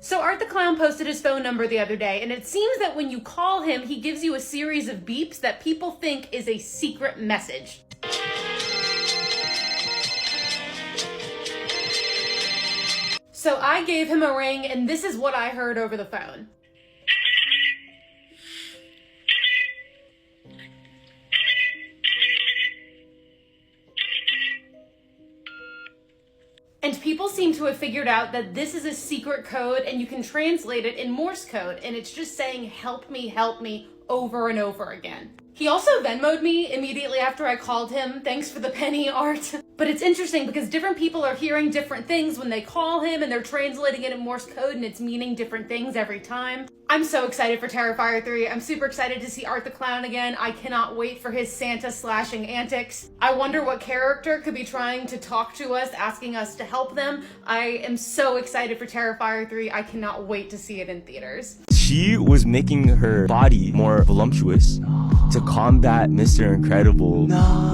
So Art the Clown posted his phone number the other day, and it seems that when you call him, he gives you a series of beeps that people think is a secret message. So I gave him a ring, and this is what I heard over the phone. And people seem to have figured out that this is a secret code and you can translate it in Morse code, and it's just saying help me, over and over again. He also Venmo'd me immediately after I called him. Thanks for the penny, Art. But it's interesting because different people are hearing different things when they call him, and they're translating it in Morse code, and it's meaning different things every time. I'm so excited for Terrifier 3. I'm super excited to see Art the Clown again. I cannot wait for his Santa slashing antics. I wonder what character could be trying to talk to us, asking us to help them. I am so excited for Terrifier 3. I cannot wait to see it in theaters. She was making her body more voluptuous to combat Mr. Incredible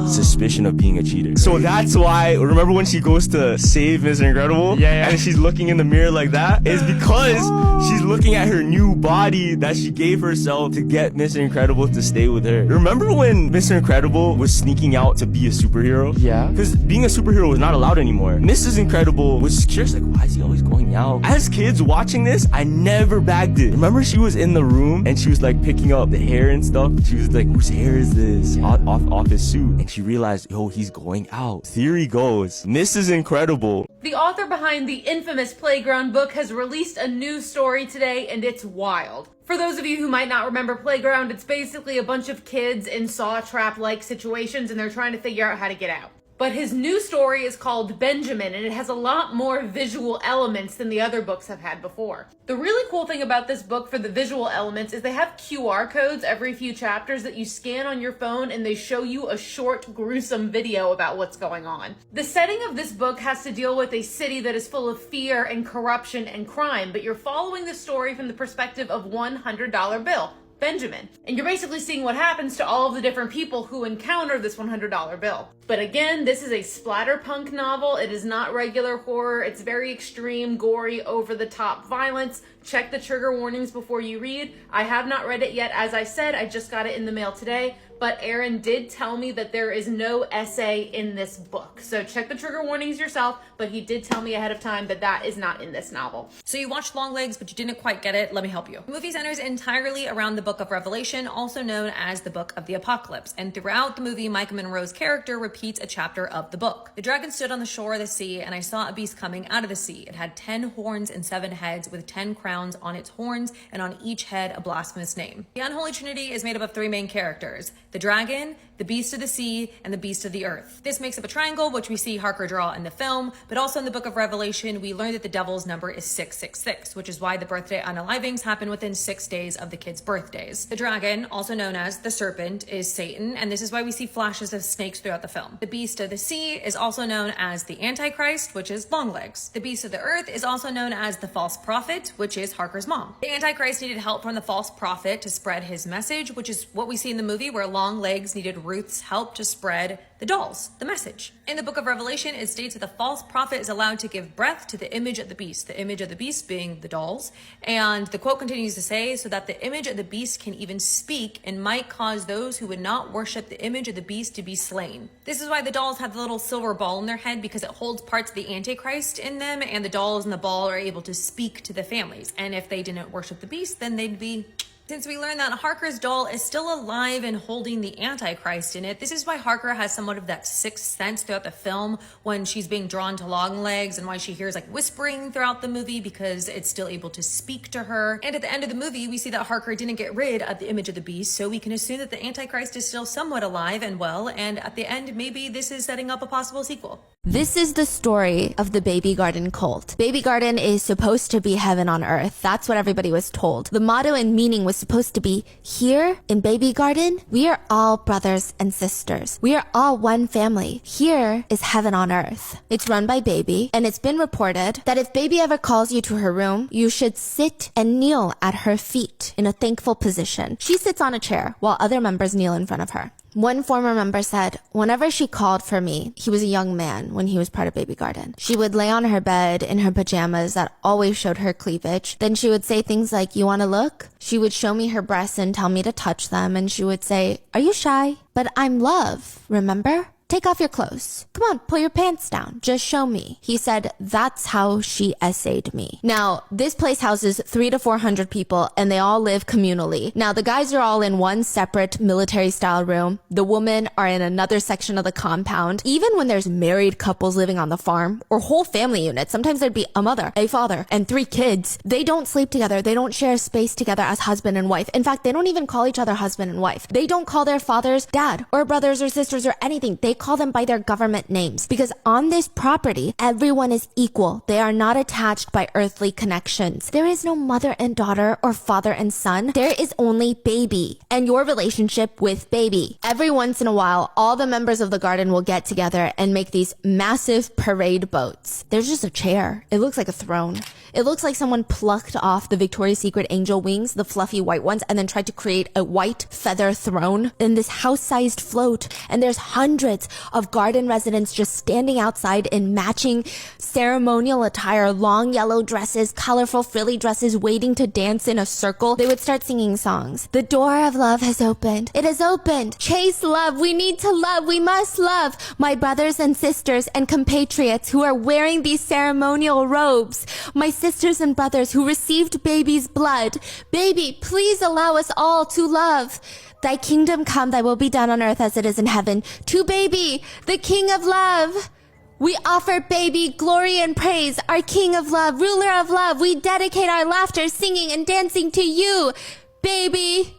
suspicion of being a cheater. So that's why, remember when she goes to save Mr. Incredible? Yeah. And she's looking in the mirror like that? It's because she's looking at her new body that she gave herself to get Mr. Incredible to stay with her. Remember when Mr. Incredible was sneaking out to be a superhero? Yeah. Because being a superhero was not allowed anymore. Mrs. Incredible was curious, like, why is he always going out? As kids watching this, I never bagged it. Remember she was in the room and she was like picking up the hair and stuff? She was like, whose hair is this? Off his suit. And she realized, yo, he's going out. Theory goes, Mrs. Incredible. The author behind the infamous Playground book has released a new story today, and it's wild. For those of you who might not remember Playground, it's basically a bunch of kids in saw trap-like situations, and they're trying to figure out how to get out. But his new story is called Benjamin, and it has a lot more visual elements than the other books have had before. The really cool thing about this book for the visual elements is they have QR codes every few chapters that you scan on your phone, and they show you a short, gruesome video about what's going on. The setting of this book has to deal with a city that is full of fear and corruption and crime, but you're following the story from the perspective of $100 bill. Benjamin. And you're basically seeing what happens to all of the different people who encounter this $100 bill. But again, this is a splatterpunk novel. It is not regular horror. It's very extreme, gory, over-the-top violence. Check the trigger warnings before you read. I have not read it yet. As I said, I just got it in the mail today. But Aaron did tell me that there is no essay in this book. So check the trigger warnings yourself, but he did tell me ahead of time that that is not in this novel. So you watched Longlegs, but you didn't quite get it. Let me help you. The movie centers entirely around the Book of Revelation, also known as the Book of the Apocalypse. And throughout the movie, Micah Monroe's character repeats a chapter of the book. The dragon stood on the shore of the sea, and I saw a beast coming out of the sea. It had 10 horns and 7 heads, with 10 crowns on its horns, and on each head a blasphemous name. The unholy trinity is made up of 3 main characters: the dragon, the beast of the sea, and the beast of the earth. This makes up a triangle, which we see Harker draw in the film, but also in the Book of Revelation, we learn that the devil's number is 666, which is why the birthday unalivings happen within 6 days of the kids' birthdays. The dragon, also known as the serpent, is Satan, and this is why we see flashes of snakes throughout the film. The beast of the sea is also known as the Antichrist, which is Longlegs. The beast of the earth is also known as the false prophet, which is Harker's mom. The Antichrist needed help from the false prophet to spread his message, which is what we see in the movie where Longlegs needed Ruth's help to spread the dolls, the message. In the Book of Revelation, it states that the false prophet is allowed to give breath to the image of the image of the beast being the dolls. And the quote continues to say, so that the image of the beast can even speak and might cause those who would not worship the image of the beast to be slain. This is why the dolls have the little silver ball in their head, because it holds parts of the Antichrist in them, and the dolls and the ball are able to speak to the families. And if they didn't worship the beast, then they'd be... Since we learned that Harker's doll is still alive and holding the Antichrist in it, this is why Harker has somewhat of that sixth sense throughout the film when she's being drawn to Longlegs, and why she hears like whispering throughout the movie, because it's still able to speak to her. And at the end of the movie, we see that Harker didn't get rid of the image of the beast, so we can assume that the Antichrist is still somewhat alive and well, and at the end, maybe this is setting up a possible sequel. This is the story of the Baby Garden cult. Baby Garden is supposed to be heaven on earth. That's what everybody was told. The motto and meaning was supposed to be, here in Baby Garden, we are all brothers and sisters. We are all one family. Here is heaven on earth. It's run by Baby, and it's been reported that if Baby ever calls you to her room, you should sit and kneel at her feet in a thankful position. She sits on a chair while other members kneel in front of her. One former member said, whenever she called for me, he was a young man when he was part of Baby Garden, she would lay on her bed in her pajamas that always showed her cleavage. Then she would say things like, you want to look? She would show me her breasts and tell me to touch them. And she would say, are you shy? But I'm Love, remember? Take off your clothes. Come on, pull your pants down. Just show me. He said, that's how she essayed me. Now, this place houses 300 to 400 people and they all live communally. Now, the guys are all in one separate military style room. The women are in another section of the compound. Even when there's married couples living on the farm or whole family units, sometimes there'd be a mother, a father, and 3 kids. They don't sleep together. They don't share space together as husband and wife. In fact, they don't even call each other husband and wife. They don't call their fathers dad or brothers or sisters or anything. They call them by their government names because on this property, everyone is equal. They are not attached by earthly connections. There is no mother and daughter or father and son. There is only baby and your relationship with baby. Every once in a while, all the members of the garden will get together and make these massive parade boats. There's just a chair. It looks like a throne. It looks like someone plucked off the Victoria's Secret angel wings, the fluffy white ones, and then tried to create a white feather throne in this house-sized float. And there's hundreds of garden residents just standing outside in matching ceremonial attire, long yellow dresses, colorful frilly dresses, waiting to dance in a circle. They would start singing songs. The door of love has opened. It has opened. Chase love. We need to love. We must love. My brothers and sisters and compatriots who are wearing these ceremonial robes. My sisters and brothers who received baby's blood. Baby, please allow us all to love. Thy kingdom come, thy will be done on earth as it is in heaven. To baby, the king of love. We offer baby glory and praise, our king of love, ruler of love. We dedicate our laughter, singing and dancing to you, baby.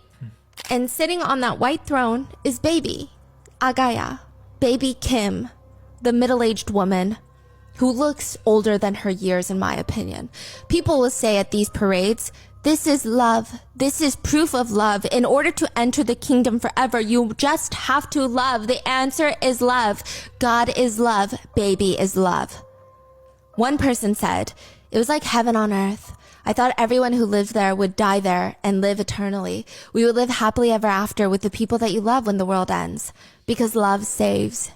And sitting on that white throne is baby, Agaya, baby Kim, the middle-aged woman who looks older than her years, in my opinion. People will say at these parades, this is love. This is proof of love. In order to enter the kingdom forever, you just have to love. The answer is love. God is love. Baby is love. One person said, it was like heaven on earth. I thought everyone who lived there would die there and live eternally. We would live happily ever after with the people that you love when the world ends. Because love saves.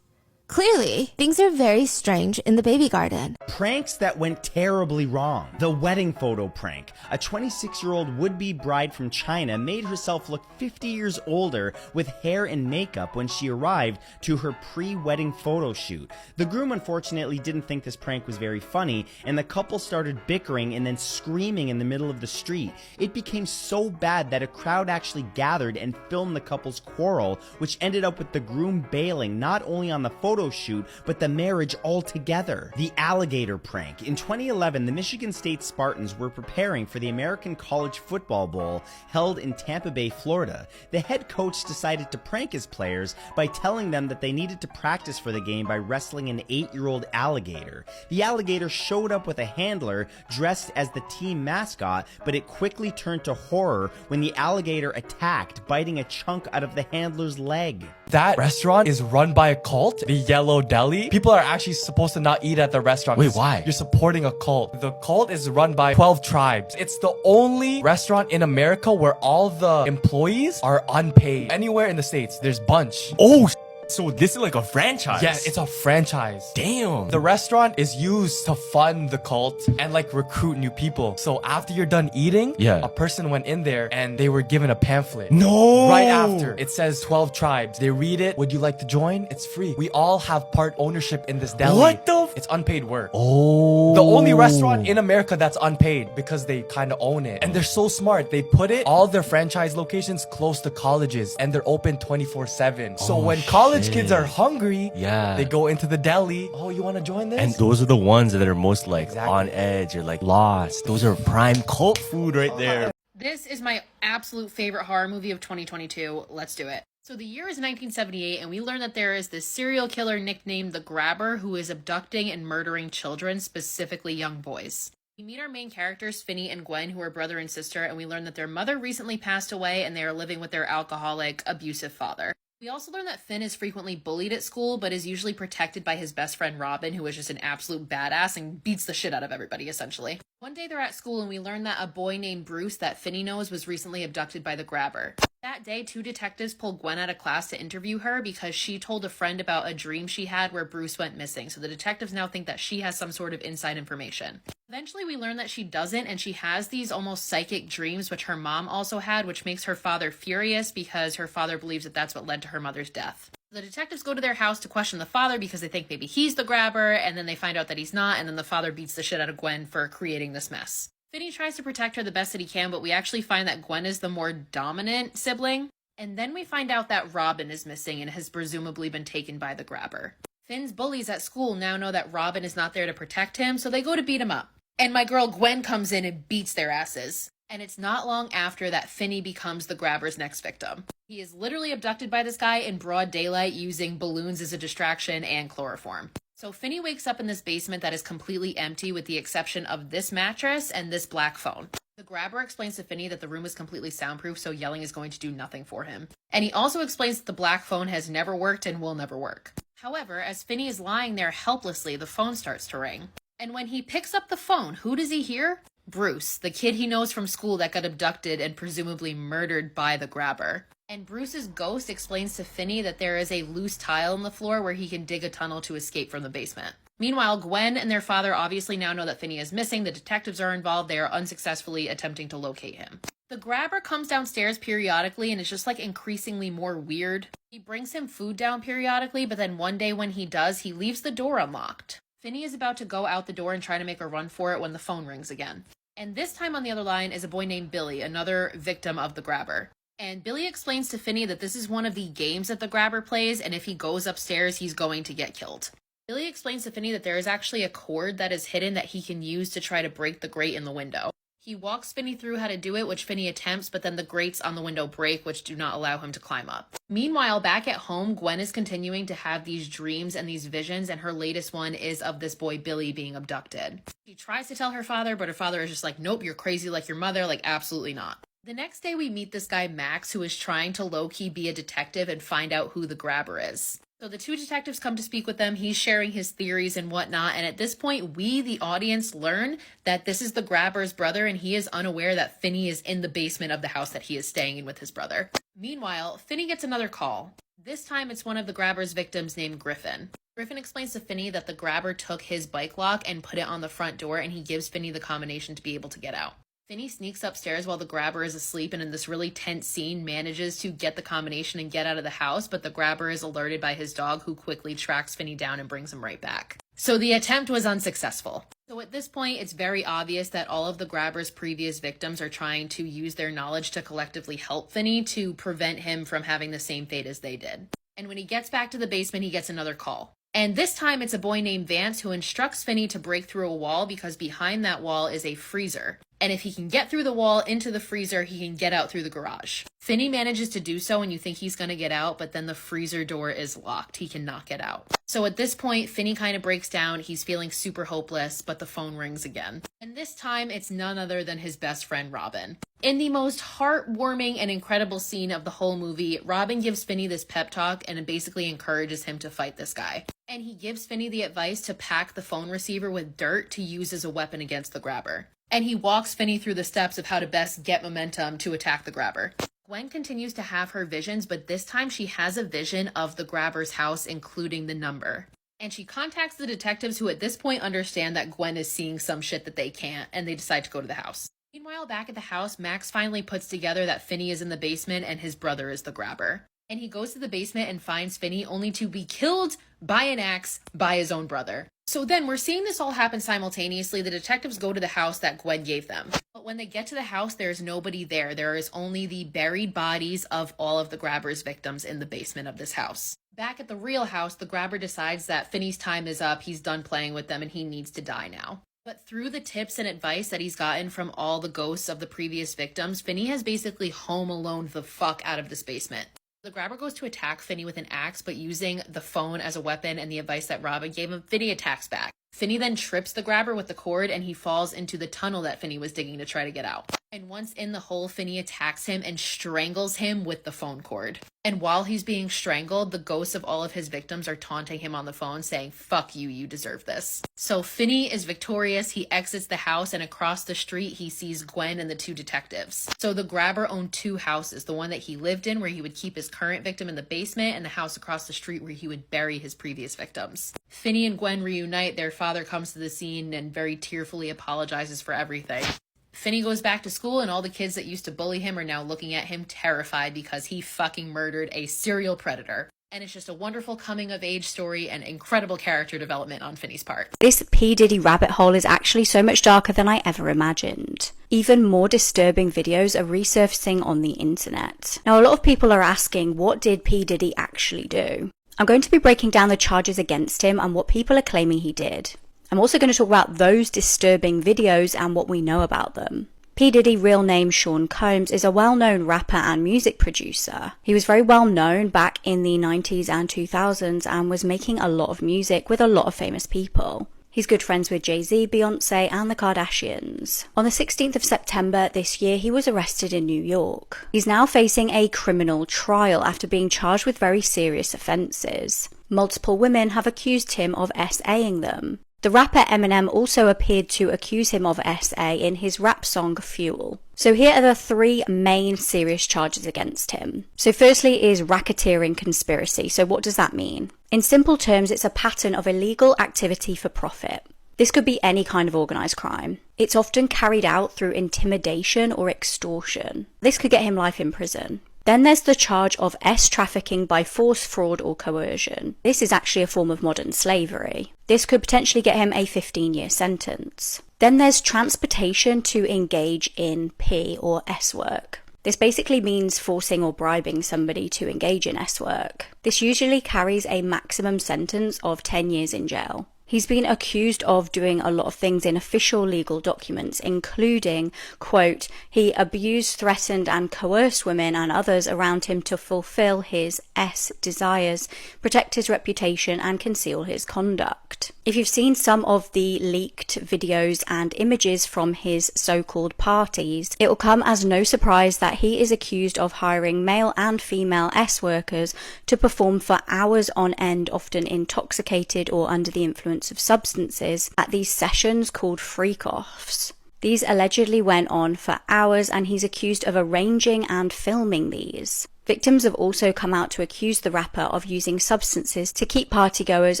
Clearly, things are very strange in the baby garden. Pranks that went terribly wrong. The wedding photo prank. A 26-year-old would-be bride from China made herself look 50 years older with hair and makeup when she arrived to her pre-wedding photo shoot. The groom unfortunately didn't think this prank was very funny, and the couple started bickering and then screaming in the middle of the street. It became so bad that a crowd actually gathered and filmed the couple's quarrel, which ended up with the groom bailing not only on the photo shoot, but the marriage altogether. The alligator prank. In 2011, the Michigan State Spartans were preparing for the American College Football Bowl held in Tampa Bay, Florida. The head coach decided to prank his players by telling them that they needed to practice for the game by wrestling an 8-year-old alligator. The alligator showed up with a handler dressed as the team mascot, but it quickly turned to horror when the alligator attacked, biting a chunk out of the handler's leg. That restaurant is run by a cult, the Yellow Deli. People are actually supposed to not eat at the restaurant. Wait, why? You're supporting a cult. The cult is run by 12 tribes. It's the only restaurant in America where all the employees are unpaid. Anywhere in the States, there's bunch. Oh, so this is like a franchise. Yeah, it's a franchise. Damn. The restaurant is used to fund the cult and like recruit new people. So after you're done eating, Yeah. a person went in there and they were given a pamphlet. No. Right after, it says 12 tribes. They read it. Would you like to join? It's free. We all have part ownership in this deli. What the It's unpaid work. Oh. The only restaurant in America that's unpaid because they kind of own it. And they're so smart. They put all their franchise locations close to colleges and they're open 24/7. So when college kids are hungry, Yeah. they go into the deli. Oh, you want to join this? And those are the ones that are most like Exactly. on edge or like lost. Those are prime cult food right there. This is my absolute favorite horror movie of 2022. Let's do it. So the year is 1978, and we learn that there is this serial killer nicknamed the Grabber who is abducting and murdering children, specifically young boys. We meet our main characters, Finney and Gwen, who are brother and sister, and we learn that their mother recently passed away and they are living with their alcoholic, abusive father. We also learn that Finn is frequently bullied at school, but is usually protected by his best friend Robin, who is just an absolute badass and beats the shit out of everybody, essentially. One day they're at school and we learn that a boy named Bruce that Finney knows was recently abducted by the grabber. That day, 2 detectives pull Gwen out of class to interview her because she told a friend about a dream she had where Bruce went missing. So the detectives now think that she has some sort of inside information. Eventually, we learn that she doesn't, and she has these almost psychic dreams, which her mom also had, which makes her father furious because her father believes that that's what led to her mother's death. The detectives go to their house to question the father because they think maybe he's the grabber, and then they find out that he's not, and then the father beats the shit out of Gwen for creating this mess. Finney tries to protect her the best that he can, but we actually find that Gwen is the more dominant sibling. And then we find out that Robin is missing and has presumably been taken by the grabber. Finn's bullies at school now know that Robin is not there to protect him, so they go to beat him up. And my girl Gwen comes in and beats their asses. And it's not long after that Finney becomes the grabber's next victim. He is literally abducted by this guy in broad daylight using balloons as a distraction and chloroform. So Finney wakes up in this basement that is completely empty with the exception of this mattress and this black phone. The grabber explains to Finney that the room is completely soundproof, so yelling is going to do nothing for him. And he also explains that the black phone has never worked and will never work. However, as Finney is lying there helplessly, the phone starts to ring. And when he picks up the phone, who does he hear? Bruce, the kid he knows from school that got abducted and presumably murdered by the grabber. And Bruce's ghost explains to Finney that there is a loose tile in the floor where he can dig a tunnel to escape from the basement. Meanwhile, Gwen and their father obviously now know that Finney is missing. The detectives are involved. They are unsuccessfully attempting to locate him. The grabber comes downstairs periodically and is just like increasingly more weird. He brings him food down periodically, but then one day when he does, he leaves the door unlocked. Finney is about to go out the door and try to make a run for it when the phone rings again. And this time on the other line is a boy named Billy, another victim of the grabber. And Billy explains to Finney that this is one of the games that the grabber plays, and if he goes upstairs, he's going to get killed. Billy explains to Finney that there is actually a cord that is hidden that he can use to try to break the grate in the window. He walks Finney through how to do it, which Finney attempts, but then the grates on the window break, which do not allow him to climb up. Meanwhile, back at home, Gwen is continuing to have these dreams and these visions, and her latest one is of this boy Billy being abducted. She tries to tell her father, but her father is just like, nope, you're crazy like your mother, like absolutely not. The next day we meet this guy Max, who is trying to low-key be a detective and find out who the grabber is. So the 2 detectives come to speak with them. He's sharing his theories and whatnot. And at this point, we, the audience, learn that this is the grabber's brother and he is unaware that Finney is in the basement of the house that he is staying in with his brother. Meanwhile, Finney gets another call. This time it's one of the grabber's victims named Griffin. Griffin explains to Finney that the grabber took his bike lock and put it on the front door and he gives Finney the combination to be able to get out. Finney sneaks upstairs while the grabber is asleep and in this really tense scene manages to get the combination and get out of the house, but the grabber is alerted by his dog who quickly tracks Finney down and brings him right back. So the attempt was unsuccessful. So at this point, it's very obvious that all of the grabber's previous victims are trying to use their knowledge to collectively help Finney to prevent him from having the same fate as they did. And when he gets back to the basement, he gets another call. And this time it's a boy named Vance who instructs Finney to break through a wall because behind that wall is a freezer. And if he can get through the wall into the freezer, he can get out through the garage. Finney manages to do so and you think he's going to get out, but then the freezer door is locked. He cannot get out. So at this point, Finney kind of breaks down. He's feeling super hopeless, but the phone rings again. And this time it's none other than his best friend, Robin. In the most heartwarming and incredible scene of the whole movie, Robin gives Finney this pep talk and basically encourages him to fight this guy. And he gives Finney the advice to pack the phone receiver with dirt to use as a weapon against the grabber. And he walks Finney through the steps of how to best get momentum to attack the grabber. Gwen continues to have her visions, but this time she has a vision of the grabber's house, including the number. And she contacts the detectives who at this point understand that Gwen is seeing some shit that they can't, and they decide to go to the house. Meanwhile, back at the house, Max finally puts together that Finney is in the basement and his brother is the grabber. And he goes to the basement and finds Finney only to be killed by an axe by his own brother. So then we're seeing this all happen simultaneously. The detectives go to the house that Gwen gave them. But when they get to the house, there's nobody there. There is only the buried bodies of all of the grabber's victims in the basement of this house. Back at the real house, the grabber decides that Finney's time is up. He's done playing with them and he needs to die now. But through the tips and advice that he's gotten from all the ghosts of the previous victims, Finney has basically home alone the fuck out of this basement. The grabber goes to attack Finney with an axe, but using the phone as a weapon and the advice that Robin gave him, Finney attacks back. Finney then trips the grabber with the cord and he falls into the tunnel that Finney was digging to try to get out. And once in the hole, Finney attacks him and strangles him with the phone cord. And while he's being strangled, the ghosts of all of his victims are taunting him on the phone, saying, "Fuck you, you deserve this." So Finney is victorious. He exits the house, and across the street, he sees Gwen and the two detectives. So the grabber owned two houses, the one that he lived in, where he would keep his current victim in the basement, and the house across the street where he would bury his previous victims. Finney and Gwen reunite. Their father comes to the scene and very tearfully apologizes for everything. Finney goes back to school, and all the kids that used to bully him are now looking at him terrified because he fucking murdered a serial predator. And it's just a wonderful coming-of-age story and incredible character development on Finney's part. This P. Diddy rabbit hole is actually so much darker than I ever imagined. Even more disturbing videos are resurfacing on the internet. Now, a lot of people are asking, what did P. Diddy actually do? I'm going to be breaking down the charges against him and what people are claiming he did. I'm also going to talk about those disturbing videos and what we know about them. P. Diddy, real name Sean Combs, is a well-known rapper and music producer. He was very well known back in the 90s and 2000s and was making a lot of music with a lot of famous people. He's good friends with Jay-Z, Beyonce, and the Kardashians. On the 16th of September this year, he was arrested in New York. He's now facing a criminal trial after being charged with very serious offences. Multiple women have accused him of SAing them. The rapper Eminem also appeared to accuse him of SA in his rap song Fuel. So here are the three main serious charges against him. So firstly is racketeering conspiracy. So what does that mean? In simple terms, it's a pattern of illegal activity for profit. This could be any kind of organised crime. It's often carried out through intimidation or extortion. This could get him life in prison. Then there's the charge of trafficking by force, fraud, or coercion. This is actually a form of modern slavery. This could potentially get him a 15-year sentence. Then there's transportation to engage in P or S work. This basically means forcing or bribing somebody to engage in S work. This usually carries a maximum sentence of 10 years in jail. He's been accused of doing a lot of things in official legal documents, including, quote, he abused, threatened, and coerced women and others around him to fulfill his S desires, protect his reputation, and conceal his conduct. If you've seen some of the leaked videos and images from his so-called parties, it will come as no surprise that he is accused of hiring male and female S workers to perform for hours on end, often intoxicated or under the influence of substances, at these sessions called freak-offs. These allegedly went on for hours, and he's accused of arranging and filming these. Victims have also come out to accuse the rapper of using substances to keep partygoers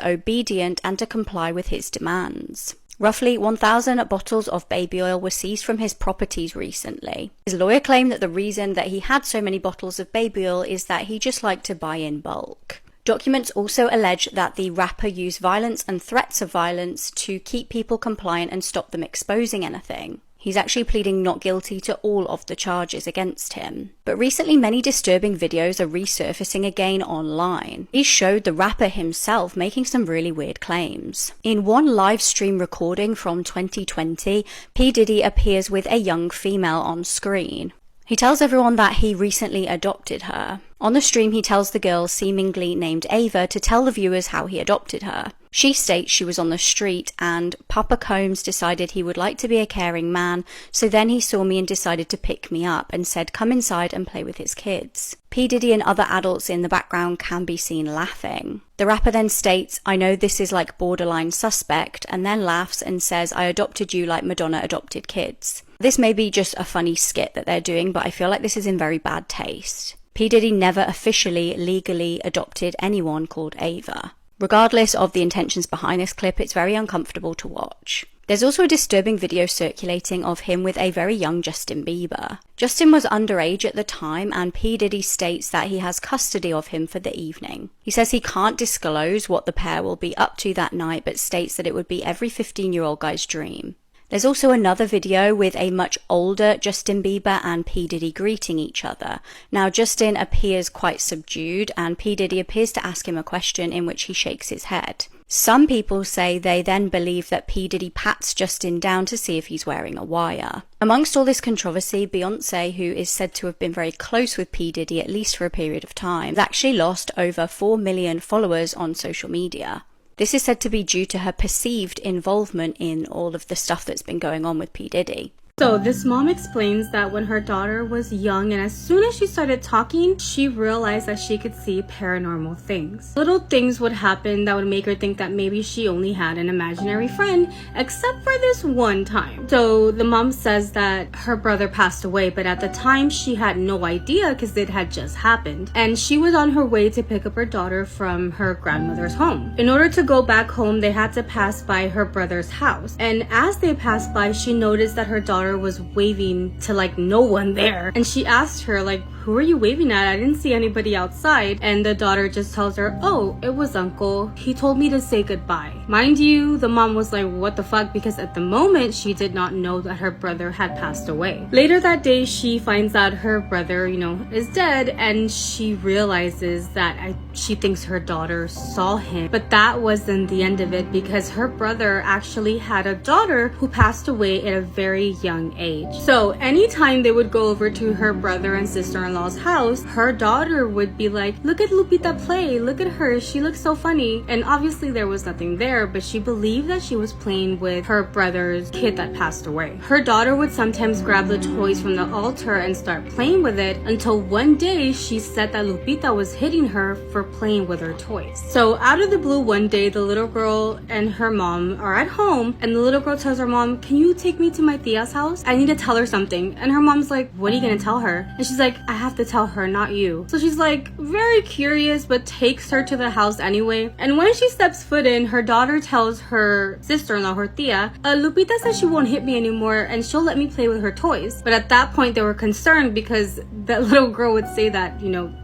obedient and to comply with his demands. Roughly 1,000 bottles of baby oil were seized from his properties recently. His lawyer claimed that the reason that he had so many bottles of baby oil is that he just liked to buy in bulk. Documents also allege that the rapper used violence and threats of violence to keep people compliant and stop them exposing anything. He's actually pleading not guilty to all of the charges against him. But recently, many disturbing videos are resurfacing again online. These showed the rapper himself making some really weird claims. In one live stream recording from 2020, P. Diddy appears with a young female on screen. He tells everyone that he recently adopted her. On the stream, he tells the girl, seemingly named Ava, to tell the viewers how he adopted her. She states she was on the street and Papa Combs decided he would like to be a caring man, so then he saw me and decided to pick me up and said come inside and play with his kids. P. Diddy and other adults in the background can be seen laughing. The rapper then states, I know this is like borderline suspect, and then laughs and says, I adopted you like Madonna adopted kids. This may be just a funny skit that they're doing, but I feel like this is in very bad taste. P. Diddy never officially, legally adopted anyone called Ava. Regardless of the intentions behind this clip, it's very uncomfortable to watch. There's also a disturbing video circulating of him with a very young Justin Bieber. Justin was underage at the time, and P. Diddy states that he has custody of him for the evening. He says he can't disclose what the pair will be up to that night, but states that it would be every 15-year-old guy's dream. There's also another video with a much older Justin Bieber and P. Diddy greeting each other. Now, Justin appears quite subdued, and P. Diddy appears to ask him a question in which he shakes his head. Some people say they then believe that P. Diddy pats Justin down to see if he's wearing a wire. Amongst all this controversy, Beyonce, who is said to have been very close with P. Diddy at least for a period of time, has actually lost over 4 million followers on social media. This is said to be due to her perceived involvement in all of the stuff that's been going on with P. Diddy. So this mom explains that when her daughter was young and as soon as she started talking, she realized that she could see paranormal things. Little things would happen that would make her think that maybe she only had an imaginary friend, except for this one time. So the mom says that her brother passed away, but at the time she had no idea because it had just happened. And she was on her way to pick up her daughter from her grandmother's home. In order to go back home, they had to pass by her brother's house. And as they passed by, she noticed that her daughter was waving to like no one there, and she asked her like, who are you waving at? I didn't see anybody outside. And the daughter just tells her, oh, it was uncle. He told me to say goodbye. Mind you, the mom was like, what the fuck? Because at the moment, she did not know that her brother had passed away. Later that day, she finds out her brother, is dead, and she realizes that she thinks her daughter saw him. But that wasn't the end of it, because her brother actually had a daughter who passed away at a very young age. So anytime they would go over to her brother and sister-in-law's house, her daughter would be like, look at Lupita play, look at her, she looks so funny. And obviously there was nothing there, but she believed that she was playing with her brother's kid that passed away. Her daughter would sometimes grab the toys from the altar and start playing with it, until one day she said that Lupita was hitting her for playing with her toys. So out of the blue one day, the little girl and her mom are at home, and the little girl tells her mom, can you take me to my tia's house? I need to tell her something. And her mom's like, what are you gonna tell her? And she's like, I have to tell her, not you. So she's like very curious, but takes her to the house anyway. And when she steps foot in, her daughter tells her sister-in-law, her tia, Lupita says she won't hit me anymore and she'll let me play with her toys. But at that point they were concerned because that little girl would say that,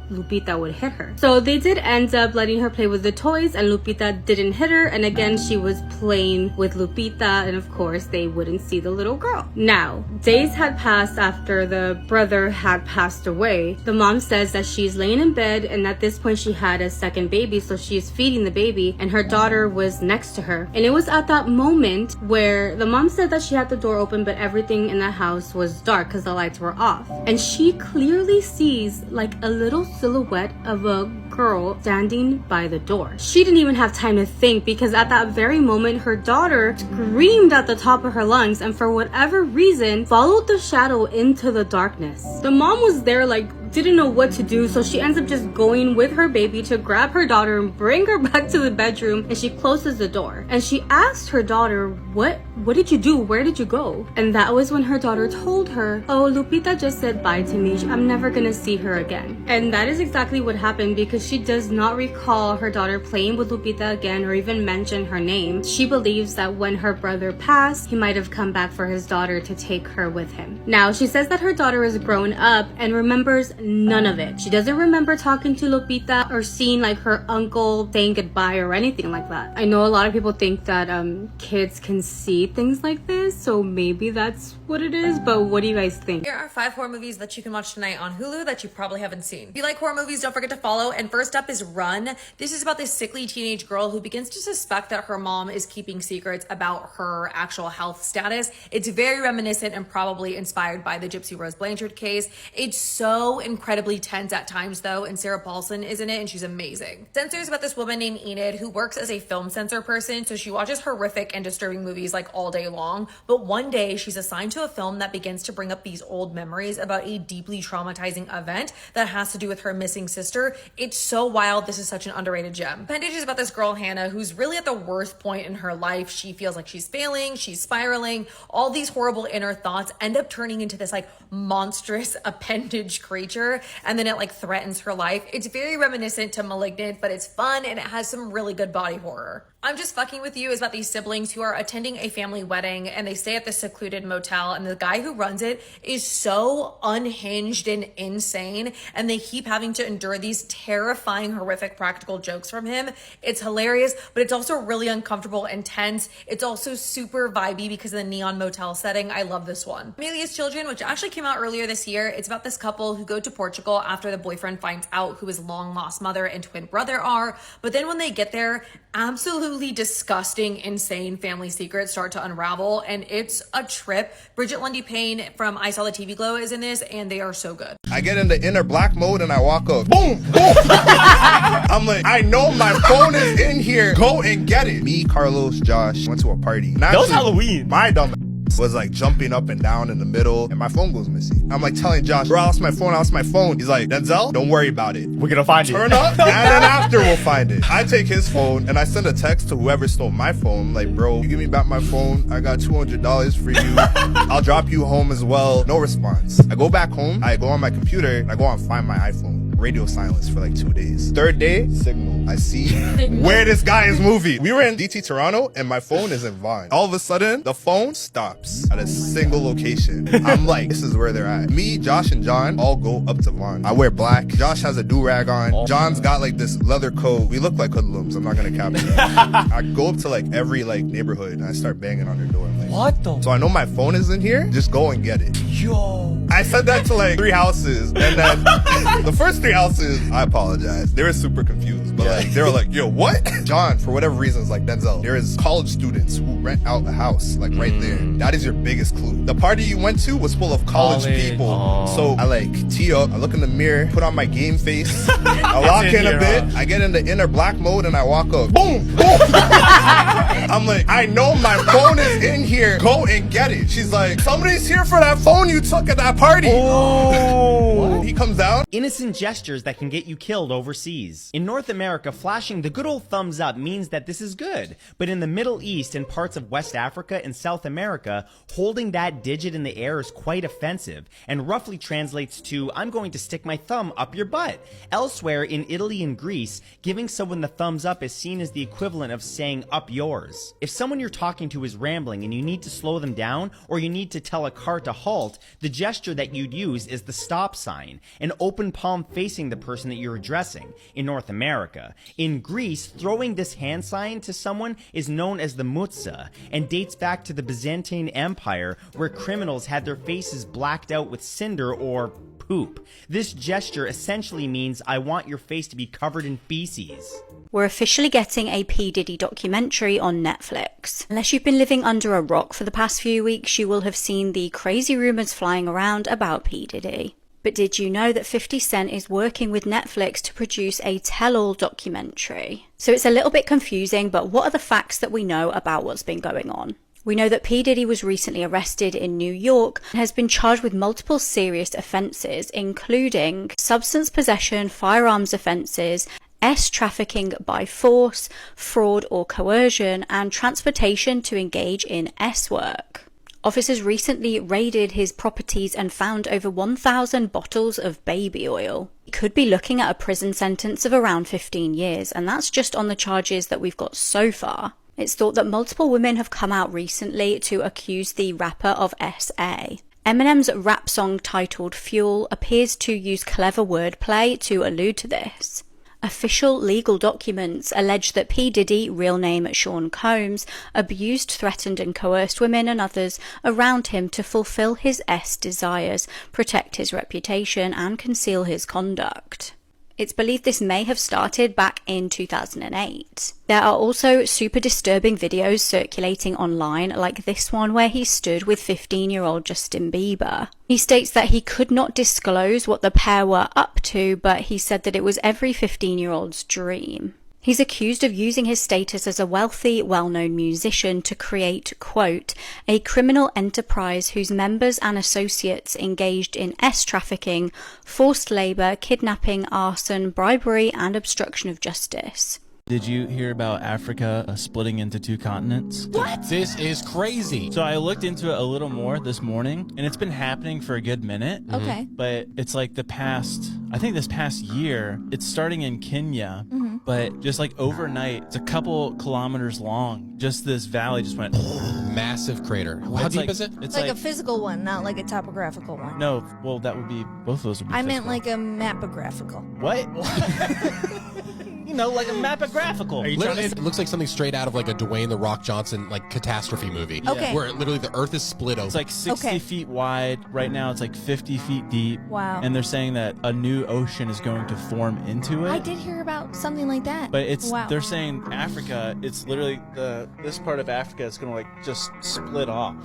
Lupita would hit her. So they did end up letting her play with the toys, and Lupita didn't hit her, and again she was playing with Lupita, and of course they wouldn't see the little girl. Now, days had passed after the brother had passed away. The mom says that she's laying in bed, and at this point she had a second baby, so she's feeding the baby, and her daughter was next to her. And it was at that moment where the mom said that she had the door open, but everything in the house was dark because the lights were off. And she clearly sees like a little silhouette of a girl standing by the door. She didn't even have time to think, because at that very moment her daughter screamed at the top of her lungs and for whatever reason followed the shadow into the darkness. The mom was there like didn't know what to do, so she ends up just going with her baby to grab her daughter and bring her back to the bedroom, and she closes the door. And she asked her daughter, what did you do? Where did you go? And that was when her daughter told her, oh, Lupita just said bye to me. I'm never gonna see her again. And that is exactly what happened, because she does not recall her daughter playing with Lupita again or even mention her name. She believes that when her brother passed, he might have come back for his daughter to take her with him. Now, she says that her daughter is grown up and remembers none of it. She doesn't remember talking to Lupita or seeing like her uncle saying goodbye or anything like that. I know a lot of people think that kids can see things like this, so maybe that's what it is, but what do you guys think? Here are 5 horror movies that you can watch tonight on Hulu that you probably haven't seen. If you like horror movies, don't forget to follow. And first up is Run. This is about this sickly teenage girl who begins to suspect that her mom is keeping secrets about her actual health status. It's very reminiscent and probably inspired by the Gypsy Rose Blanchard case. It's so incredibly tense at times though, and Sarah Paulson is in it and she's amazing. Censor is about this woman named Enid who works as a film censor person, so she watches horrific and disturbing movies like all day long, but one day she's assigned to a film that begins to bring up these old memories about a deeply traumatizing event that has to do with her missing sister. It's so wild. This is such an underrated gem. Appendage is about this girl, Hannah, who's really at the worst point in her life. She feels like she's failing, she's spiraling. All these horrible inner thoughts end up turning into this like monstrous appendage creature, and then it like threatens her life. It's very reminiscent to Malignant, but it's fun and it has some really good body horror. I'm Just Fucking With You is about these siblings who are attending a family wedding and they stay at this secluded motel, and the guy who runs it is so unhinged and insane, and they keep having to endure these terrifying, horrific practical jokes from him. It's hilarious, but it's also really uncomfortable and tense. It's also super vibey because of the neon motel setting. I love this one. Amelia's Children, which actually came out earlier this year. It's about this couple who go to Portugal after the boyfriend finds out who his long lost mother and twin brother are, but then when they get there, absolutely disgusting, insane family secrets start to unravel, and it's a trip. Bridget Lundy Payne from I Saw the TV Glow is in this, and they are so good. I get in the inner black mode and I walk up. Boom! Boom! I'm like, I know my phone is in here. Go and get it. Me, Carlos, Josh went to a party. That was Halloween. My dumb was like jumping up and down in the middle, and my phone goes missing. I'm like telling Josh, bro, I lost my phone. He's like, Denzel, don't worry about it. We're gonna find it. Turn up, and then after we'll find it. I take his phone, and I send a text to whoever stole my phone. Like, bro, you give me back my phone. I got $200 for you. I'll drop you home as well. No response. I go back home. I go on my computer, and I go and find my iPhone. Radio silence for like 2 days. Third day, signal. I see where this guy is moving. We were in DT Toronto, and my phone is in Vaughan. All of a sudden, the phone stops at a single location. I'm like, this is where they're at. Me, Josh, and John all go up to Vaughan. I wear black. Josh has a do-rag on. John's got like this leather coat. We look like hoodlums. I'm not gonna cap it. I go up to like every like neighborhood, and I start banging on their door. I'm like, What the? so I know my phone is in here. Just go and get it. Yo. I said that to like 3 houses, and then the first 3 houses, I apologize. They were super confused, but like they were like, yo, what? John, for whatever reasons, like Denzel, there is college students who rent out a house like right there. That is your biggest clue. The party you went to was full of college people. So I like tee up, I look in the mirror, put on my game face, I walk in a bit, I get in the inner black mode, and I walk up. Boom, boom. I'm like, I know my phone is in here. Go and get it. She's like, somebody's here for that phone you took at that party. Oh. He comes down. Innocent gestures that can get you killed overseas. In North America, flashing the good old thumbs up means that this is good. But in the Middle East and parts of West Africa and South America, holding that digit in the air is quite offensive and roughly translates to, I'm going to stick my thumb up your butt. Elsewhere, in Italy and Greece, giving someone the thumbs up is seen as the equivalent of saying up yours. If someone you're talking to is rambling and you need to slow them down, or you need to tell a car to halt, the gesture that you'd use is the stop sign, an open palm facing the person that you're addressing in North America. In Greece, throwing this hand sign to someone is known as the mutsa and dates back to the Byzantine Empire, where criminals had their faces blacked out with cinder or poop. This gesture essentially means I want your face to be covered in feces. We're officially getting a P. Diddy documentary on Netflix. Unless you've been living under a rock for the past few weeks, you will have seen the crazy rumors flying around about P. Diddy. But did you know that 50 Cent is working with Netflix to produce a tell-all documentary? So it's a little bit confusing, but what are the facts that we know about what's been going on? We know that P. Diddy was recently arrested in New York and has been charged with multiple serious offences, including substance possession, firearms offences, trafficking by force, fraud or coercion, and transportation to engage in work. Officers recently raided his properties and found over 1,000 bottles of baby oil. He could be looking at a prison sentence of around 15 years, and that's just on the charges that we've got so far. It's thought that multiple women have come out recently to accuse the rapper of SA. Eminem's rap song titled Fuel appears to use clever wordplay to allude to this. Official legal documents allege that P. Diddy, real name Sean Combs, abused, threatened and coerced women and others around him to fulfill his desires, protect his reputation and conceal his conduct. It's believed this may have started back in 2008. There are also super disturbing videos circulating online, like this one where he stood with 15-year-old Justin Bieber. He states that he could not disclose what the pair were up to, but he said that it was every 15-year-old's dream. He's accused of using his status as a wealthy, well-known musician to create, quote, a criminal enterprise whose members and associates engaged in trafficking, forced labor, kidnapping, arson, bribery, and obstruction of justice. Did you hear about Africa splitting into 2 continents? What? This is crazy. So I looked into it a little more this morning, and it's been happening for a good minute. Okay. But it's like this past year, it's starting in Kenya, but just like overnight, it's a couple kilometers long. Just this valley just went massive crater. How deep is it? It's like a physical one, not like a topographical one. No, well, that would be, both of those would be I physical. meant like a mapographical. What? You know, like a mapographical. It looks like something straight out of like a Dwayne The Rock Johnson like catastrophe movie. Okay. Where literally the earth is split open. It's like 60 feet wide. Right now it's like 50 feet deep. Wow. And they're saying that a new ocean is going to form into it. I did hear about something like that. But it's wow. They're saying Africa, it's literally this part of Africa is going to like just split off.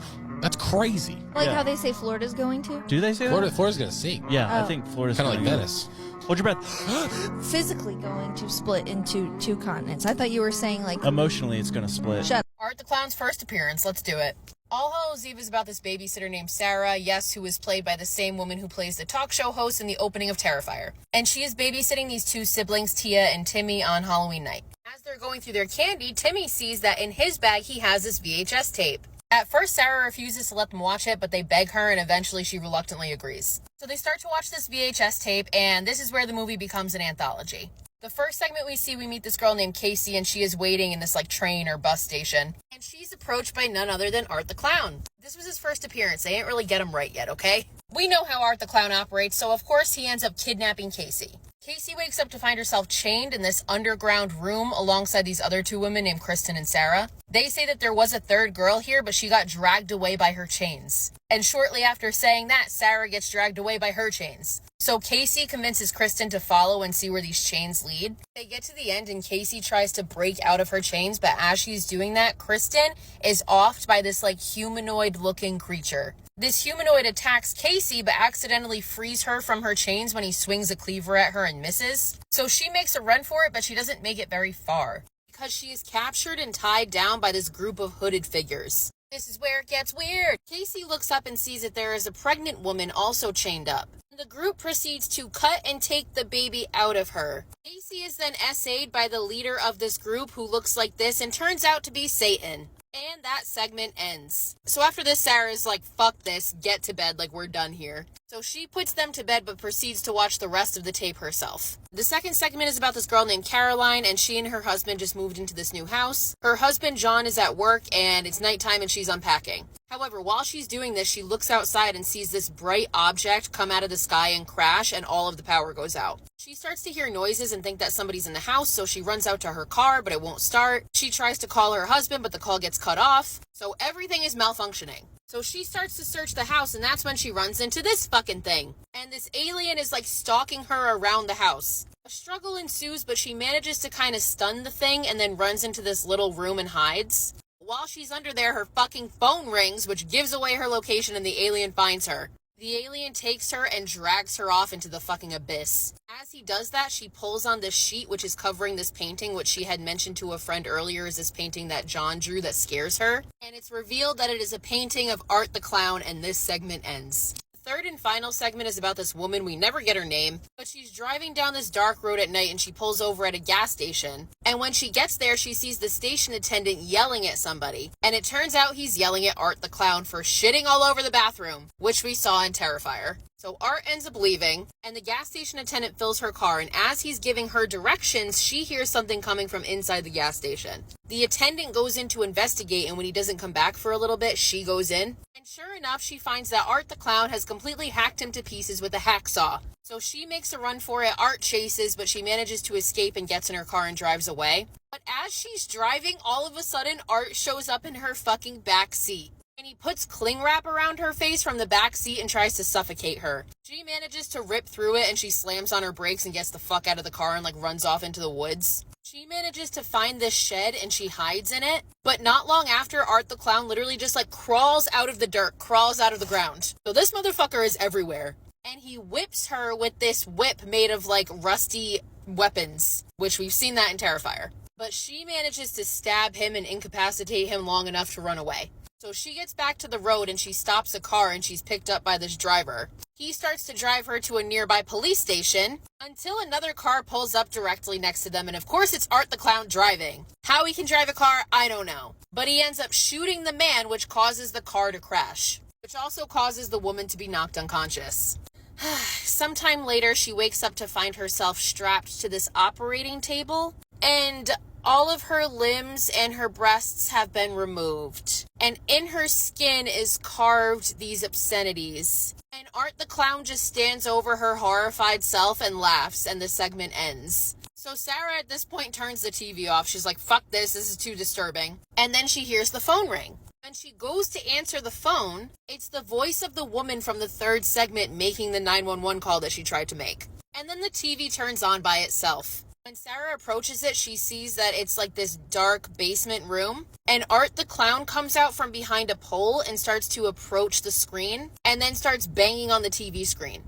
That's crazy. Like how they say Florida's going to? Do they say that? Florida's going to sink. Yeah, I think Florida's kind of like go. Venice. Hold your breath. Physically going to split into 2 continents. I thought you were saying like... Emotionally, it's going to split. Shut up. Art the Clown's first appearance. Let's do it. All Hallows Eve is about this babysitter named Sarah, yes, who is played by the same woman who plays the talk show host in the opening of Terrifier. And she is babysitting these two siblings, Tia and Timmy, on Halloween night. As they're going through their candy, Timmy sees that in his bag he has this VHS tape. At first, Sarah refuses to let them watch it, but they beg her, and eventually she reluctantly agrees. So they start to watch this VHS tape, and this is where the movie becomes an anthology. The first segment we see, we meet this girl named Casey, and she is waiting in this train or bus station. And she's approached by none other than Art the Clown. This was his first appearance. They didn't really get him right yet, okay? We know how Art the Clown operates, so of course he ends up kidnapping Casey. Casey wakes up to find herself chained in this underground room alongside these other two women named Kristen and Sarah. They say that there was a third girl here, but she got dragged away by her chains. And shortly after saying that, Sarah gets dragged away by her chains. So Casey convinces Kristen to follow and see where these chains lead. They get to the end and Casey tries to break out of her chains, but as she's doing that, Kristen is offed by this humanoid looking creature. This humanoid attacks Casey, but accidentally frees her from her chains when he swings a cleaver at her and misses. So she makes a run for it, but she doesn't make it very far, because she is captured and tied down by this group of hooded figures. This is where it gets weird. Casey looks up and sees that there is a pregnant woman also chained up. The group proceeds to cut and take the baby out of her. Casey is then essayed by the leader of this group, who looks like this and turns out to be Satan. And that segment ends. So after this, Sarah's like, fuck this, get to bed, we're done here. So she puts them to bed but proceeds to watch the rest of the tape herself. The second segment is about this girl named Caroline, and she and her husband just moved into this new house. Her husband, John, is at work, and it's nighttime and she's unpacking. However, while she's doing this, she looks outside and sees this bright object come out of the sky and crash, and all of the power goes out. She starts to hear noises and think that somebody's in the house, so she runs out to her car, but it won't start. She tries to call her husband, but the call gets cut off. So everything is malfunctioning. So she starts to search the house, and that's when she runs into this fucking thing. And this alien is stalking her around the house. A struggle ensues, but she manages to kind of stun the thing and then runs into this little room and hides. While she's under there, her fucking phone rings, which gives away her location, and the alien finds her. The alien takes her and drags her off into the fucking abyss. As he does that, she pulls on this sheet which is covering this painting, which she had mentioned to a friend earlier is this painting that John drew that scares her. And it's revealed that it is a painting of Art the Clown, and this segment ends. The third and final segment is about this woman. We never get her name, but she's driving down this dark road at night and she pulls over at a gas station. And when she gets there, she sees the station attendant yelling at somebody. And it turns out he's yelling at Art the Clown for shitting all over the bathroom, which we saw in Terrifier. So Art ends up leaving, and the gas station attendant fills her car, and as he's giving her directions, she hears something coming from inside the gas station. The attendant goes in to investigate, and when he doesn't come back for a little bit, she goes in. And sure enough, she finds that Art the Clown has completely hacked him to pieces with a hacksaw. So she makes a run for it. Art chases, but she manages to escape and gets in her car and drives away. But as she's driving, all of a sudden, Art shows up in her fucking back seat. And he puts cling wrap around her face from the back seat and tries to suffocate her. She manages to rip through it, and she slams on her brakes and gets the fuck out of the car and runs off into the woods. She manages to find this shed and she hides in it. But not long after, Art the Clown literally just crawls out of the dirt, crawls out of the ground. So this motherfucker is everywhere. And he whips her with this whip made of rusty weapons, which we've seen that in Terrifier. But she manages to stab him and incapacitate him long enough to run away. So she gets back to the road and she stops a car and she's picked up by this driver. He starts to drive her to a nearby police station until another car pulls up directly next to them. And of course it's Art the Clown driving. How he can drive a car, I don't know. But he ends up shooting the man, which causes the car to crash, which also causes the woman to be knocked unconscious. Sometime later, she wakes up to find herself strapped to this operating table, and all of her limbs and her breasts have been removed. And in her skin is carved these obscenities. And Art the Clown just stands over her horrified self and laughs, and the segment ends. So Sarah at this point turns the TV off. She's like, fuck this is too disturbing. And then she hears the phone ring. When she goes to answer the phone, it's the voice of the woman from the third segment making the 911 call that she tried to make. And then the TV turns on by itself. When Sarah approaches it, she sees that it's this dark basement room. And Art the Clown comes out from behind a pole and starts to approach the screen. And then starts banging on the TV screen,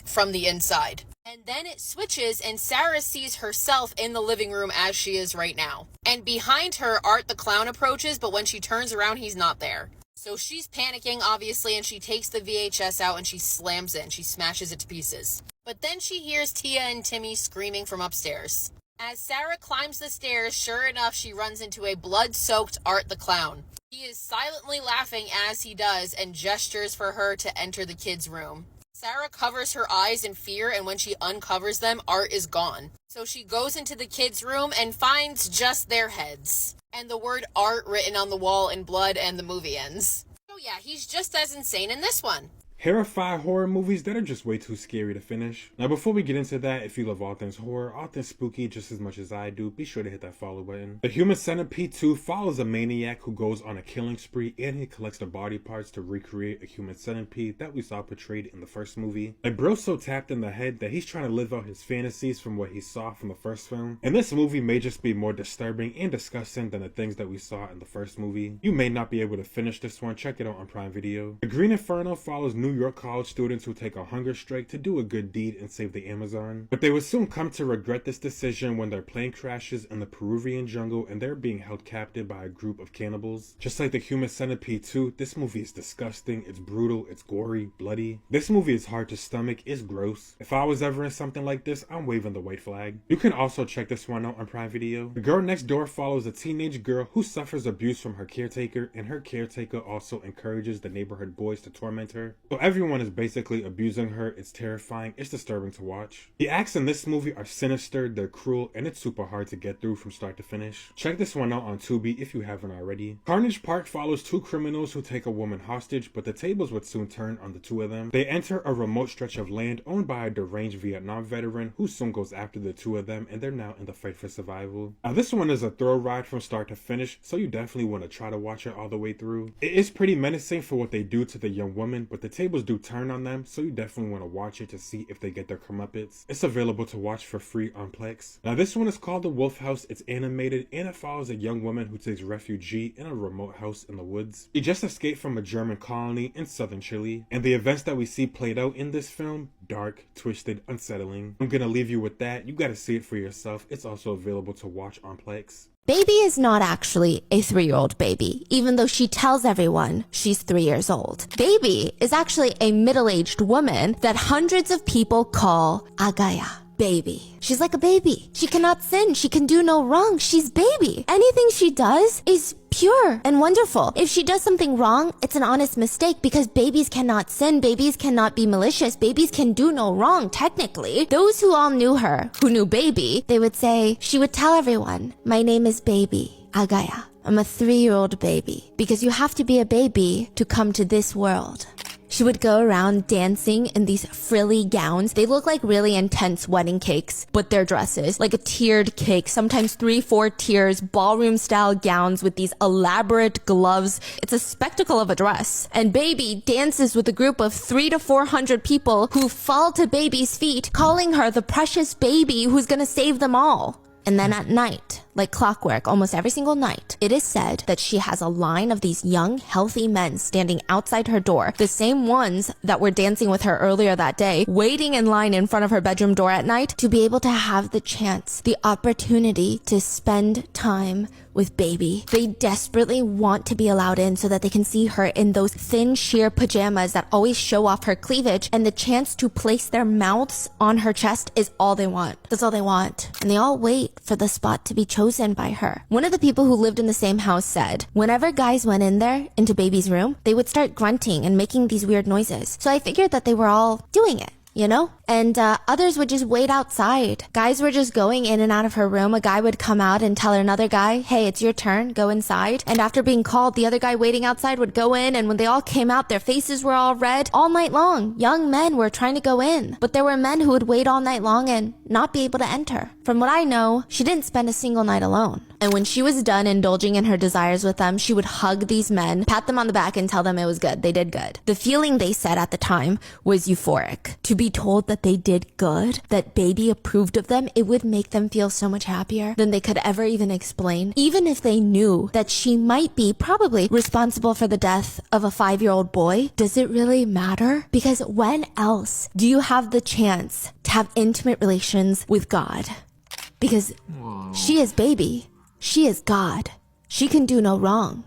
from the inside. And then it switches and Sarah sees herself in the living room as she is right now. And behind her, Art the Clown approaches, but when she turns around, he's not there. So she's panicking, obviously, and she takes the VHS out and she slams it and she smashes it to pieces. But then she hears Tia and Timmy screaming from upstairs. As Sarah climbs the stairs, sure enough, she runs into a blood-soaked Art the Clown. He is silently laughing as he does and gestures for her to enter the kids' room. Sarah covers her eyes in fear, and when she uncovers them, Art is gone. So she goes into the kids' room and finds just their heads. And the word Art written on the wall in blood, and the movie ends. So yeah, he's just as insane in this one. Here are 5 horror movies that are just way too scary to finish. Now before we get into that, if you love all things horror, all things spooky just as much as I do, be sure to hit that follow button. The Human Centipede 2 follows a maniac who goes on a killing spree and he collects the body parts to recreate a human centipede that we saw portrayed in the first movie. Like bro's so tapped in the head that he's trying to live out his fantasies from what he saw from the first film. And this movie may just be more disturbing and disgusting than the things that we saw in the first movie. You may not be able to finish this one, check it out on Prime Video. The Green Inferno follows New York college students who take a hunger strike to do a good deed and save the Amazon. But they would soon come to regret this decision when their plane crashes in the Peruvian jungle and they're being held captive by a group of cannibals. Just like the Human Centipede 2, this movie is disgusting, it's brutal, it's gory, bloody. This movie is hard to stomach, it's gross. If I was ever in something like this, I'm waving the white flag. You can also check this one out on Prime Video. The Girl Next Door follows a teenage girl who suffers abuse from her caretaker, and her caretaker also encourages the neighborhood boys to torment her. So everyone is basically abusing her. It's terrifying, it's disturbing to watch. The acts in this movie are sinister, they're cruel, and it's super hard to get through from start to finish. Check this one out on Tubi if you haven't already. Carnage Park follows 2 criminals who take a woman hostage, but the tables would soon turn on the 2 of them. They enter a remote stretch of land owned by a deranged Vietnam veteran who soon goes after the 2 of them, and they're now in the fight for survival. Now this one is a thrill ride from start to finish, so you definitely want to try to watch it all the way through. It is pretty menacing for what they do to the young woman, but the tables do turn on them, so you definitely want to watch it to see if they get their comeuppance. It's available to watch for free on Plex. Now this one is called The Wolf House. It's animated and it follows a young woman who takes refuge in a remote house in the woods. She just escaped from a German colony in southern Chile, and the events that we see played out in this film, dark, twisted, unsettling. I'm gonna leave you with that. You gotta see it for yourself. It's also available to watch on Plex. Baby is not actually a 3-year-old baby, even though she tells everyone she's 3 years old. Baby is actually a middle-aged woman that hundreds of people call Agaya. Baby. She's like a baby. She cannot sin. She can do no wrong. She's baby. Anything she does is pure and wonderful. If she does something wrong, it's an honest mistake because babies cannot sin. Babies cannot be malicious. Babies can do no wrong, technically. Those who all knew her, who knew Baby, they would say, she would tell everyone, my name is Baby, Agaya. I'm a 3-year-old baby. Because you have to be a baby to come to this world. She would go around dancing in these frilly gowns. They look like really intense wedding cakes, but they're dresses, like a tiered cake, sometimes 3-4 tiers, ballroom style gowns with these elaborate gloves. It's a spectacle of a dress. And Baby dances with a group of 300 to 400 people who fall to Baby's feet, calling her the precious baby who's gonna save them all. And then at night, like clockwork, almost every single night, it is said that she has a line of these young, healthy men standing outside her door, the same ones that were dancing with her earlier that day, waiting in line in front of her bedroom door at night to be able to have the chance, the opportunity to spend time with Baby. They desperately want to be allowed in so that they can see her in those thin, sheer pajamas that always show off her cleavage, and the chance to place their mouths on her chest is all they want. That's all they want. And they all wait for the spot to be chosen by her. One of the people who lived in the same house said, whenever guys went in there, into Baby's room, they would start grunting and making these weird noises. So I figured that they were all doing it, you know? And others would just wait outside. Guys were just going in and out of her room. A guy would come out and tell another guy, hey, it's your turn, go inside. And after being called, the other guy waiting outside would go in, and when they all came out, their faces were all red. All night long, young men were trying to go in. But there were men who would wait all night long and not be able to enter. From what I know, she didn't spend a single night alone. And when she was done indulging in her desires with them, she would hug these men, pat them on the back, and tell them it was good. They did good. The feeling, they said at the time, was euphoric. To be told that they did good, that Baby approved of them, it would make them feel so much happier than they could ever even explain. Even if they knew that she might be probably responsible for the death of a 5-year-old boy, does it really matter? Because when else do you have the chance to have intimate relations with God? Because she is Baby. She is God. She can do no wrong.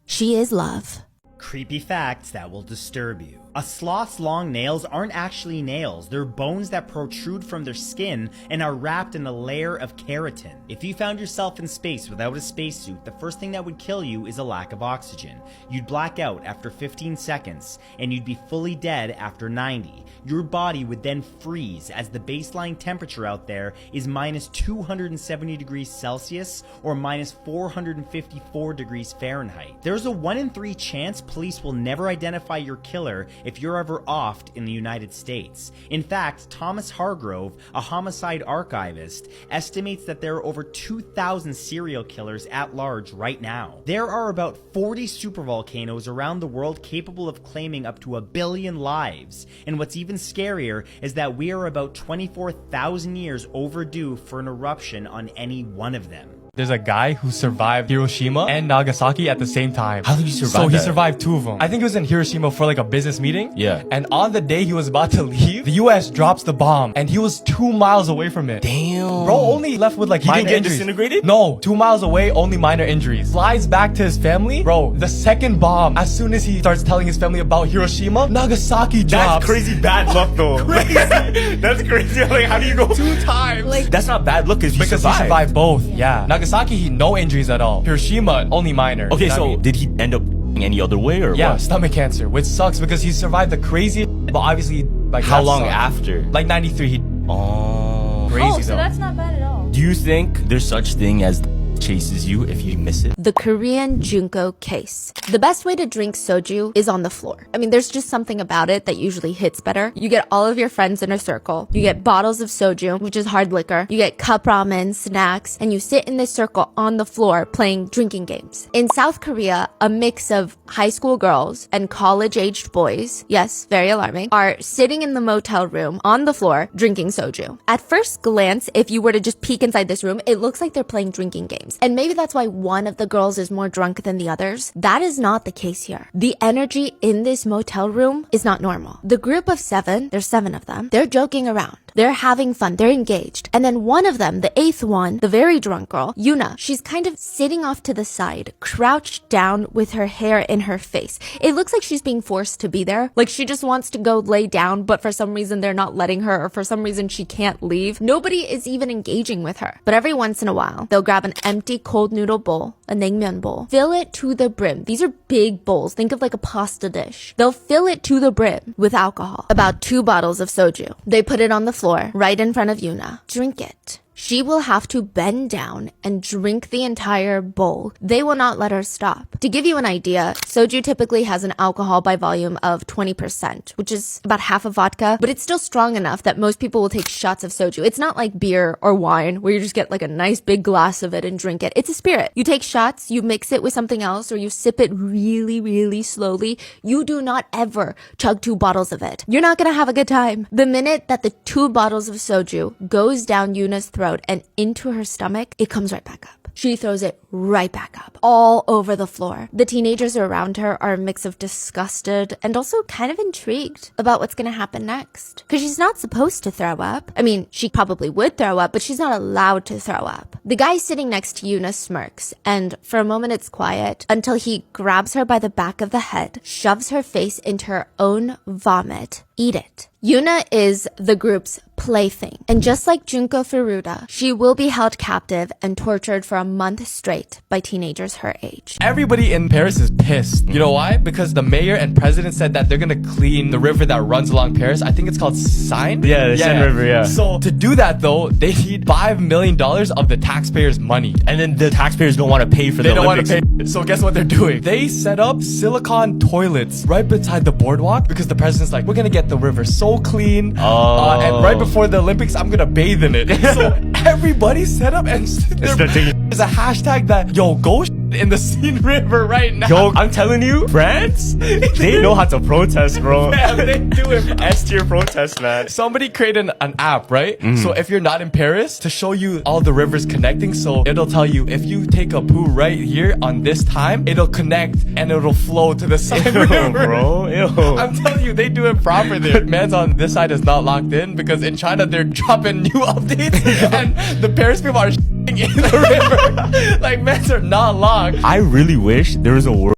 She is love. Creepy facts that will disturb you. A sloth's long nails aren't actually nails, they're bones that protrude from their skin and are wrapped in a layer of keratin. If you found yourself in space without a spacesuit, the first thing that would kill you is a lack of oxygen. You'd black out after 15 seconds, and you'd be fully dead after 90. Your body would then freeze as the baseline temperature out there is minus 270 degrees Celsius or minus 454 degrees Fahrenheit. There's a 1 in 3 chance police will never identify your killer if you're ever offed in the United States. In fact, Thomas Hargrove, a homicide archivist, estimates that there are over 2,000 serial killers at large right now. There are about 40 supervolcanoes around the world capable of claiming up to 1 billion lives, and what's even scarier is that we are about 24,000 years overdue for an eruption on any one of them. There's a guy who survived Hiroshima and Nagasaki at the same time. How did he survive So he that? survived 2 of them. I think he was in Hiroshima for like a business meeting. Yeah. And on the day he was about to leave, the US drops the bomb and he was 2 miles away from it. Damn. Bro, only left with like He minor didn't get injuries. disintegrated? No, 2 miles away, only minor injuries. Flies back to his family. Bro, the second bomb, as soon as he starts telling his family about Hiroshima, Nagasaki drops. That's crazy bad luck though. Crazy. That's crazy. Like, how do you go 2 times? Like, That's not bad luck because Because he survived both. Yeah. Nagasaki, he no injuries at all. Hiroshima, only minor. Okay, You know what I so mean? did he end up any other way or Yeah, what? stomach cancer, which sucks because he survived the craziest, but obviously, like, How that long sucked. after? Like 93, he Oh. crazy oh, so though. that's not bad at all. Do you think there's such thing as chases you if you miss it? The Korean Junko case. The best way to drink soju is on the floor. I mean, there's just something about it that usually hits better. You get all of your friends in a circle. You get bottles of soju, which is hard liquor. You get cup ramen, snacks, and you sit in this circle on the floor playing drinking games. In South Korea, a mix of high school girls and college-aged boys, yes, very alarming, are sitting in the motel room on the floor drinking soju. At first glance, if you were to just peek inside this room, it looks like they're playing drinking games. And maybe that's why one of the girls is more drunk than the others. That is not the case here. The energy in this motel room is not normal. The group of 7, there's 7 of them, they're joking around. They're having fun. They're engaged. And then one of them, the 8th one, the very drunk girl, Yuna, she's kind of sitting off to the side, crouched down with her hair in her face. It looks like she's being forced to be there. Like she just wants to go lay down, but for some reason they're not letting her, or for some reason she can't leave. Nobody is even engaging with her. But every once in a while, they'll grab an empty cold noodle bowl, a naengmyeon bowl, fill it to the brim. These are big bowls. Think of like a pasta dish. They'll fill it to the brim with alcohol. About 2 bottles of soju. They put it on the floor right in front of Yuna. Drink it. She will have to bend down and drink the entire bowl. They will not let her stop. To give you an idea, soju typically has an alcohol by volume of 20%, which is about half of vodka, but it's still strong enough that most people will take shots of soju. It's not like beer or wine where you just get like a nice big glass of it and drink it. It's a spirit. You take shots, you mix it with something else, or you sip it really, really slowly. You do not ever chug 2 bottles of it. You're not gonna have a good time. The minute that the 2 bottles of soju goes down Yuna's throat and into her stomach, it comes right back up. She throws it right back up, all over the floor. The teenagers around her are a mix of disgusted and also kind of intrigued about what's gonna happen next. Because she's not supposed to throw up. I mean, she probably would throw up, but she's not allowed to throw up. The guy sitting next to Yuna smirks, and for a moment it's quiet until he grabs her by the back of the head, shoves her face into her own vomit. Eat it. Yuna is the group's plaything. And just like Junko Furuta, she will be held captive and tortured for a month straight by teenagers her age. Everybody in Paris is pissed. You know why? Because the mayor and president said that they're gonna clean the river that runs along Paris. I think it's called Seine. Yeah, the Seine River, yeah. So to do that though, they need $5 million of the taxpayers' money. And then the taxpayers don't want to pay for They the don't want Olympics. to pay. So guess what they're doing? They set up silicone toilets right beside the boardwalk because the president's like, we're gonna get the river so clean. And right before the Olympics, I'm gonna bathe in it. So everybody set up and there's a hashtag that, yo, go in the Seine River right now. Yo, I'm telling you, France, they know how to protest, bro. Man, they do it. S-tier protest, man. Somebody created an app, right? So if you're not in Paris, to show you all the rivers connecting, so it'll tell you if you take a poo right here on this time, it'll connect and it'll flow to the Seine River. Bro, ew. I'm telling you, they do it proper there. Man's on this side is not locked in because in China they're dropping new updates and the Paris people are in the river. Like, mans are not locked. I really wish there was a world